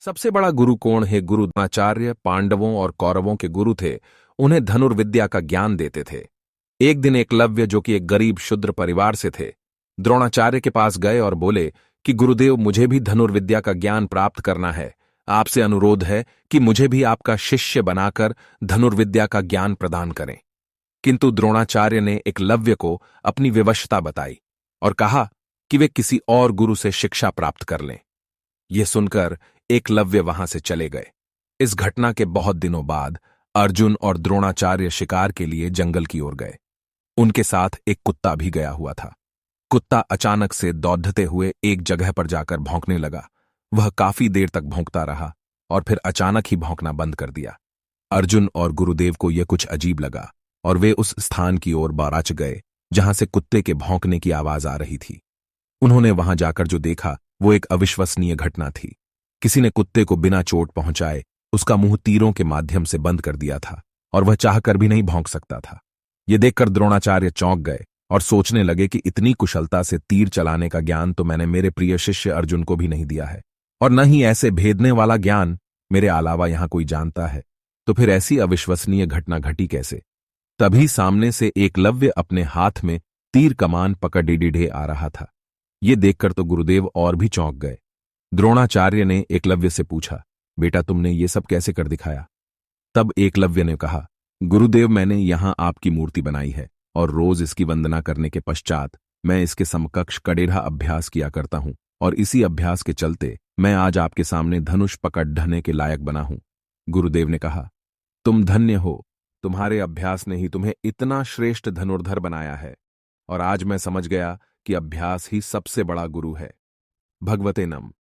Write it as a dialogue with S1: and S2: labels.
S1: सबसे बड़ा गुरु कौन है? गुरु द्रोणाचार्य पांडवों और कौरवों के गुरु थे। उन्हें धनुर्विद्या का ज्ञान देते थे। एक दिन एकलव्य, जो कि एक गरीब शूद्र परिवार से थे, द्रोणाचार्य के पास गए और बोले कि गुरुदेव, मुझे भी धनुर्विद्या का ज्ञान प्राप्त करना है। आपसे अनुरोध है कि मुझे भी आपका शिष्य बनाकर धनुर्विद्या का ज्ञान प्रदान करें। किंतु द्रोणाचार्य ने एकलव्य को अपनी विवशता बताई और कहा कि वे किसी और गुरु से शिक्षा प्राप्त कर लें। यह सुनकर एकलव्य वहां से चले गए। इस घटना के बहुत दिनों बाद अर्जुन और द्रोणाचार्य शिकार के लिए जंगल की ओर गए। उनके साथ एक कुत्ता भी गया हुआ था। कुत्ता अचानक से दौड़ते हुए एक जगह पर जाकर भौंकने लगा। वह काफी देर तक भौंकता रहा और फिर अचानक ही भौंकना बंद कर दिया। अर्जुन और गुरुदेव को यह कुछ अजीब लगा और वे उस स्थान की ओर बाराच गए जहां से कुत्ते के भौंकने की आवाज आ रही थी। उन्होंने वहां जाकर जो देखा वो एक अविश्वसनीय घटना थी। किसी ने कुत्ते को बिना चोट पहुंचाए उसका मुंह तीरों के माध्यम से बंद कर दिया था और वह चाहकर भी नहीं भौंक सकता था। यह देखकर द्रोणाचार्य चौंक गए और सोचने लगे कि इतनी कुशलता से तीर चलाने का ज्ञान तो मैंने मेरे प्रिय शिष्य अर्जुन को भी नहीं दिया है, और न ही ऐसे भेदने वाला ज्ञान मेरे अलावा यहां कोई जानता है। तो फिर ऐसी अविश्वसनीय घटना घटी कैसे? तभी सामने से एकलव्य अपने हाथ में तीर कमान पकड़ डीडीढे आ रहा था। ये देखकर तो गुरुदेव और भी चौंक गए। द्रोणाचार्य ने एकलव्य से पूछा, बेटा, तुमने ये सब कैसे कर दिखाया? तब एकलव्य ने कहा, गुरुदेव, मैंने यहां आपकी मूर्ति बनाई है और रोज इसकी वंदना करने के पश्चात मैं इसके समकक्ष कड़ेरा अभ्यास किया करता हूं, और इसी अभ्यास के चलते मैं आज आपके सामने धनुष पकड़ ढहने के लायक बना हूं। गुरुदेव ने कहा, तुम धन्य हो, तुम्हारे अभ्यास ने ही तुम्हें इतना श्रेष्ठ धनुर्धर बनाया है, और आज मैं समझ गया कि अभ्यास ही सबसे बड़ा गुरु है। भगवते नमः।